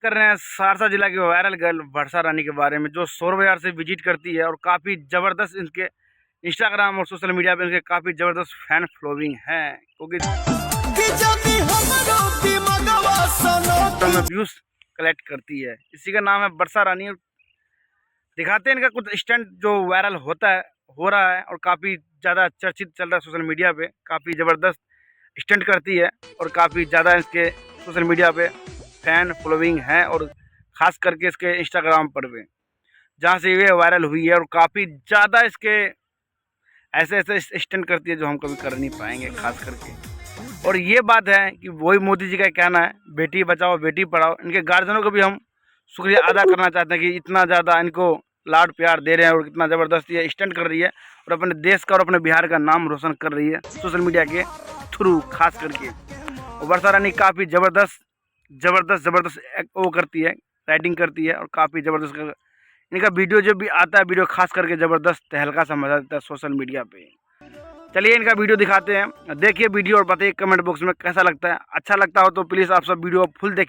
कर रहे हैं सहरसा जिला की वायरल गर्ल वर्षा रानी के बारे में, जो 100 बाजार से विजिट करती है और काफ़ी ज़बरदस्त इनके इंस्टाग्राम और सोशल मीडिया पे इनके काफ़ी ज़बरदस्त फैन फॉलोइंग है, क्योंकि व्यूज़ कलेक्ट करती है। इसी का नाम है वर्षा रानी। दिखाते हैं इनका कुछ स्टंट जो वायरल हो रहा है और काफ़ी ज़्यादा चर्चित चल रहा है सोशल मीडिया पे। काफ़ी ज़बरदस्त स्टंट करती है और काफ़ी ज़्यादा इसके सोशल मीडिया पे फैन फॉलोइंग है, और ख़ास करके इसके इंस्टाग्राम पर भी, जहाँ से ये वायरल हुई है। और काफ़ी ज़्यादा इसके ऐसे ऐसे स्टंट करती है जो हम कभी कर नहीं पाएंगे ख़ास करके। और ये बात है कि वही मोदी जी का कहना है, बेटी बचाओ बेटी पढ़ाओ। इनके गार्जियनों को भी हम शुक्रिया अदा करना चाहते हैं कि इतना ज़्यादा इनको लाड प्यार दे रहे हैं और कितना ज़बरदस्त ये स्टंट कर रही है और अपने देश का और अपने बिहार का नाम रोशन कर रही है सोशल मीडिया के थ्रू खास करके। और वर्षा रानी काफ़ी ज़बरदस्त वो करती है, राइटिंग करती है, और काफ़ी ज़बरदस्त इनका वीडियो जो भी आता है, वीडियो खास करके ज़बरदस्त तहलका सा मजा देता है सोशल मीडिया पे। चलिए इनका वीडियो दिखाते हैं, देखिए वीडियो और बताइए कमेंट बॉक्स में कैसा लगता है। अच्छा लगता हो तो प्लीज़ आप सब वीडियो फुल देखिए।